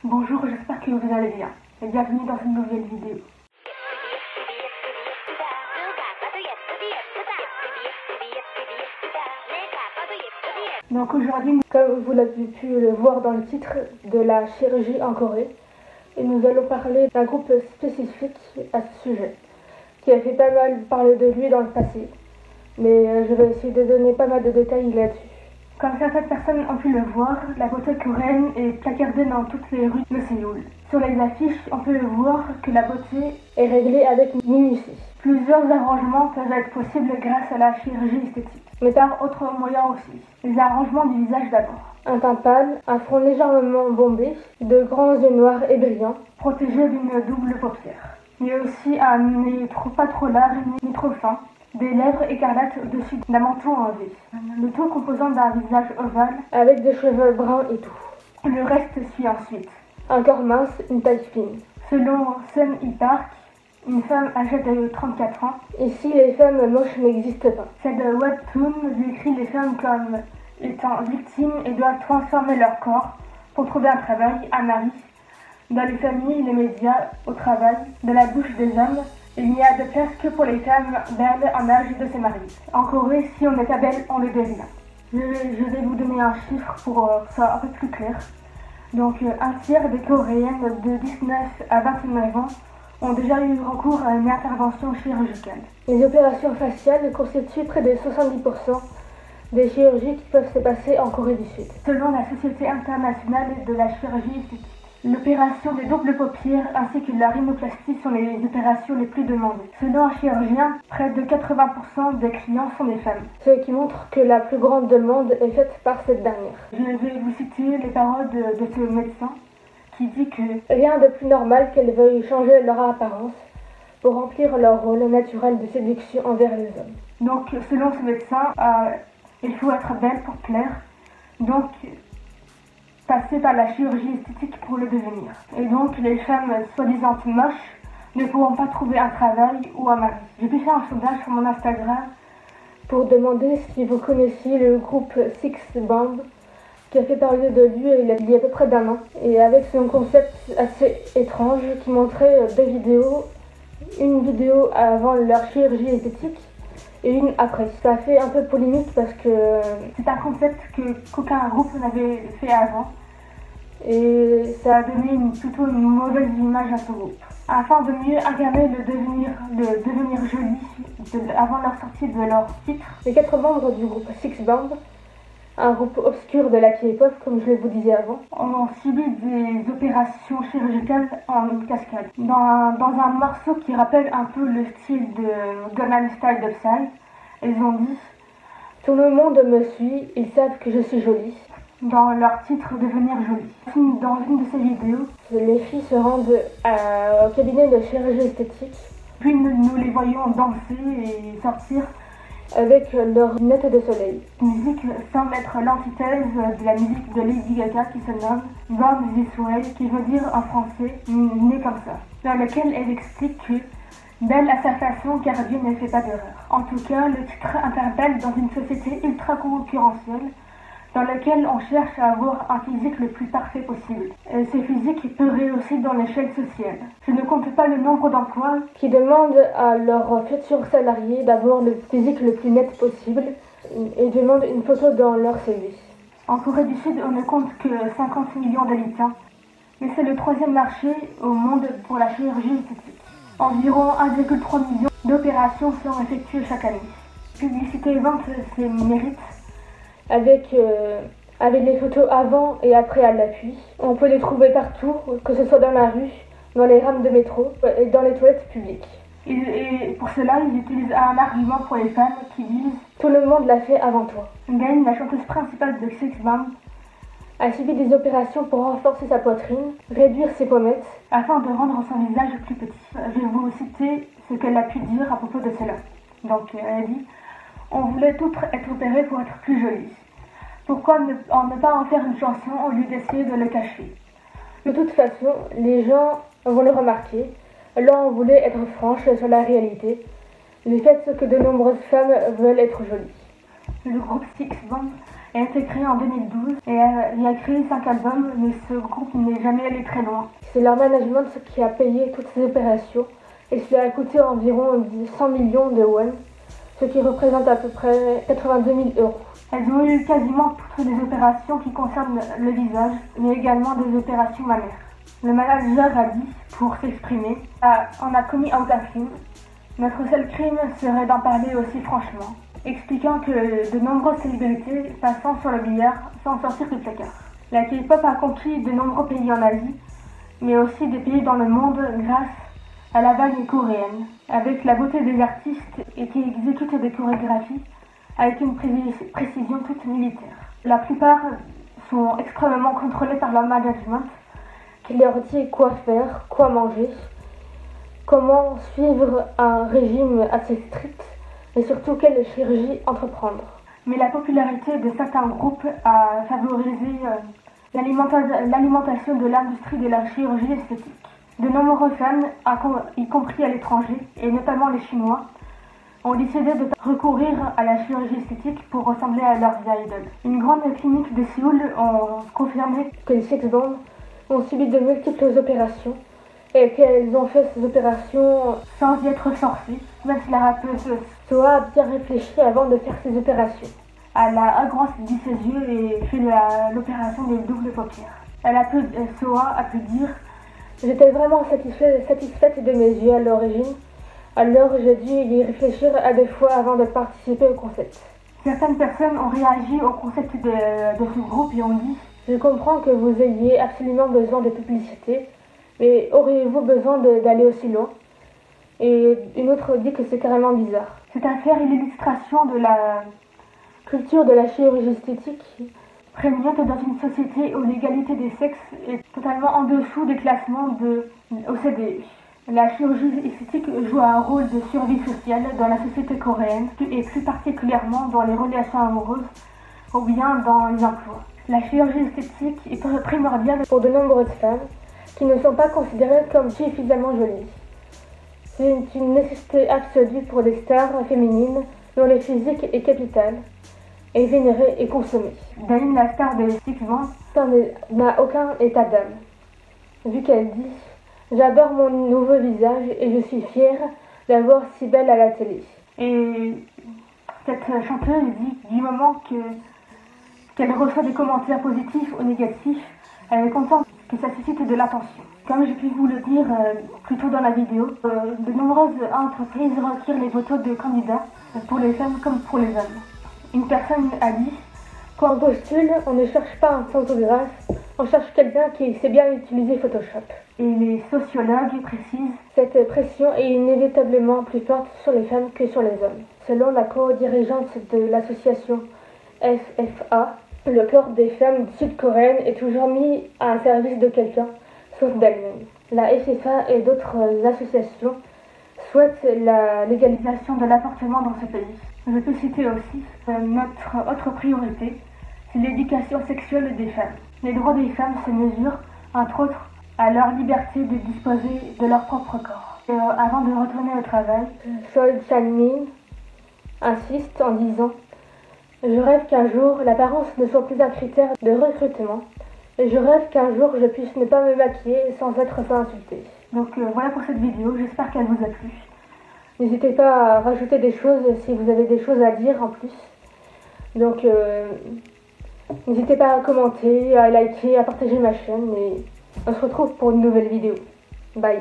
Bonjour, j'espère que vous allez bien et bienvenue dans une nouvelle vidéo. Donc aujourd'hui, comme vous l'avez pu le voir dans le titre, de la chirurgie en Corée, et nous allons parler d'un groupe spécifique à ce sujet, qui a fait pas mal parler de lui dans le passé, mais je vais essayer de donner pas mal de détails là-dessus. Comme certaines personnes ont pu le voir, la beauté coréenne est placardée dans toutes les rues de Séoul. Sur les affiches, on peut voir que la beauté est réglée avec minutie. Plusieurs arrangements peuvent être possibles grâce à la chirurgie esthétique, mais par autres moyens aussi. Les arrangements du visage d'abord. Un teint pâle, un front légèrement bombé, de grands yeux noirs et brillants, protégés d'une double paupière. Mais aussi un nez pas trop large ni trop fin. Des lèvres écarlates au-dessus d'un menton en V. Le tout composant d'un visage ovale avec des cheveux bruns et tout. Le reste suit ensuite. Un corps mince, une taille fine. Selon Sun Hee-park, une femme âgée de 34 ans, ici les femmes moches n'existent pas. Cette webtoon décrit les femmes comme étant victimes et doivent transformer leur corps pour trouver un travail, un mari, dans les familles, les médias, au travail, de la bouche des hommes. Il n'y a de place que pour les femmes belles en âge de se marier. En Corée, si on n'est pas belle, on le devient. Je vais vous donner un chiffre pour que ce soit un peu plus clair. Donc, un tiers des Coréennes de 19 à 29 ans ont déjà eu recours à une intervention chirurgicale. Les opérations faciales constituent près de 70% des chirurgies qui peuvent se passer en Corée du Sud. Selon la Société internationale de la chirurgie esthétique, l'opération des doubles paupières ainsi que la rhinoplastie sont les opérations les plus demandées. Selon un chirurgien, près de 80% des clients sont des femmes, ce qui montre que la plus grande demande est faite par cette dernière. Je vais vous citer les paroles de ce médecin qui dit que rien de plus normal qu'elles veuillent changer leur apparence pour remplir leur rôle naturel de séduction envers les hommes. Donc selon ce médecin, il faut être belle pour plaire. Donc passer par la chirurgie esthétique pour le devenir. Et donc, les femmes soi-disant moches ne pourront pas trouver un travail ou un mari. J'ai pu faire un sondage sur mon Instagram pour demander si vous connaissiez le groupe Six Band qui a fait parler de lui il y a à peu près d'un an. Et avec son concept assez étrange qui montrait deux vidéos, une vidéo avant leur chirurgie esthétique et une après. Ça a fait un peu polémique parce que c'est un concept qu'aucun groupe n'avait fait avant. Et ça a donné plutôt une mauvaise image à ce groupe. Afin de mieux incarner le devenir joli avant leur sortie de leur titre, les 4 membres du groupe Six Band, un groupe obscur de la K-pop comme je vous disais avant, ont subi des opérations chirurgicales en cascade. Dans un morceau qui rappelle un peu le style de Gangnam Style de Psy, ils ont dit « Tout le monde me suit, ils savent que je suis jolie ». Dans leur titre Devenir jolie. Dans une de ces vidéos, les filles se rendent au cabinet de chirurgie esthétique, puis nous les voyons danser et sortir avec leurs lunettes de soleil. Musique semble être l'antithèse de la musique de Lady Gaga qui se nomme Born This Way, qui veut dire en français né comme ça, dans lequel elle explique que belle à sa façon car Dieu ne fait pas d'erreur. En tout cas, le titre interpelle dans une société ultra concurrentielle dans lequel on cherche à avoir un physique le plus parfait possible. Et ce physique peut rehausser dans l'échelle sociale. Je ne compte pas le nombre d'emplois qui demandent à leurs futurs salariés d'avoir le physique le plus net possible et demandent une photo dans leur CV. En Corée du Sud, on ne compte que 50 millions d'habitants, mais c'est le 3e marché au monde pour la chirurgie esthétique. Environ 1,3 million d'opérations sont effectuées chaque année. Publicité et vente, c'est mérite. Avec les photos avant et après à l'appui. On peut les trouver partout, que ce soit dans la rue, dans les rames de métro et dans les toilettes publiques. Et pour cela, ils utilisent un argument pour les femmes qui disent « Tout le monde l'a fait avant toi ». Gain, la chanteuse principale de Six Band, a subi des opérations pour renforcer sa poitrine, réduire ses pommettes, afin de rendre son visage plus petit. Je vais vous citer ce qu'elle a pu dire à propos de cela. Donc, elle a dit « On voulait toutes être opérées pour être plus jolies. Pourquoi ne pas en faire une chanson au lieu d'essayer de le cacher? De toute façon, les gens vont le remarquer. Alors on voulait être franche sur la réalité, le fait que de nombreuses femmes veulent être jolies. Le groupe Six Band Elle a été créée en 2012 et elle a créé 5 albums, mais ce groupe n'est jamais allé très loin. C'est leur management qui a payé toutes ces opérations et cela a coûté environ 100 millions de won, ce qui représente à peu près 82 000 €. Elles ont eu quasiment toutes les opérations qui concernent le visage, mais également des opérations mammaires. Le manager a dit, pour s'exprimer, on a commis un crime. Notre seul crime serait d'en parler aussi franchement, expliquant que de nombreuses célébrités passant sur le billard sans sortir du placard. La K-pop a conquis de nombreux pays en Asie, mais aussi des pays dans le monde grâce à la vague coréenne, avec la beauté des artistes et qui exécutent des chorégraphies avec une précision toute militaire. La plupart sont extrêmement contrôlés par leur management, qui leur dit quoi faire, quoi manger, comment suivre un régime assez strict et surtout quelle chirurgie entreprendre. Mais la popularité de certains groupes a favorisé l'alimentation de l'industrie de la chirurgie esthétique. De nombreux fans, y compris à l'étranger, et notamment les Chinois, ont décidé de recourir à la chirurgie esthétique pour ressembler à leurs idoles. Une grande clinique de Séoul a confirmé que les sex bombs ont subi de multiples opérations et qu'elles ont fait ces opérations sans y être forcées. Même si la rappeuse Soa a bien réfléchi avant de faire ces opérations. Elle a agrandi ses yeux et fait l'opération des doubles paupières. Soa a pu dire « J'étais vraiment satisfaite de mes yeux à l'origine. Alors j'ai dû y réfléchir à 2 fois avant de participer au concept. » Certaines personnes ont réagi au concept de ce groupe et ont dit « Je comprends que vous ayez absolument besoin de publicité, mais auriez-vous besoin d'aller aussi loin ?» Et une autre dit que c'est carrément bizarre. Cette affaire est l'illustration de la culture de la chirurgie esthétique prégnante dans une société où l'égalité des sexes est totalement en dessous des classements de OCDE. La chirurgie esthétique joue un rôle de survie sociale dans la société coréenne et plus particulièrement dans les relations amoureuses ou bien dans les emplois. La chirurgie esthétique est primordiale pour de nombreuses femmes qui ne sont pas considérées comme suffisamment jolies. C'est une nécessité absolue pour des stars féminines dont le physique est capital, est vénéré et consommé. Dain, la star de Six Months, n'a aucun état d'âme, vu qu'elle dit « J'adore mon nouveau visage et je suis fière d'avoir si belle à la télé. » Et cette chanteuse dit du moment qu'elle reçoit des commentaires positifs ou négatifs, elle est contente que ça suscite de l'attention. Comme j'ai pu vous le dire plus tôt dans la vidéo, de nombreuses entreprises retirent les photos de candidats pour les femmes comme pour les hommes. Une personne a dit « Quand on postule, on ne cherche pas un photographe, on cherche quelqu'un qui sait bien utiliser Photoshop. » Et les sociologues précisent « Cette pression est inévitablement plus forte sur les femmes que sur les hommes. » Selon la co-dirigeante de l'association FFA, le corps des femmes sud-coréennes est toujours mis à un service de quelqu'un, sauf d'elle-même. La FFA et d'autres associations souhaitent la légalisation de l'avortement dans ce pays. Je peux citer aussi notre autre priorité, c'est l'éducation sexuelle des femmes. Les droits des femmes se mesurent, entre autres, à leur liberté de disposer de leur propre corps. Avant de retourner au travail, Sol Chan-min insiste en disant « Je rêve qu'un jour, l'apparence ne soit plus un critère de recrutement. Et je rêve qu'un jour, je puisse ne pas me maquiller sans être insultée. » Donc voilà pour cette vidéo, j'espère qu'elle vous a plu. N'hésitez pas à rajouter des choses si vous avez des choses à dire en plus. Donc n'hésitez pas à commenter, à liker, à partager ma chaîne et on se retrouve pour une nouvelle vidéo. Bye.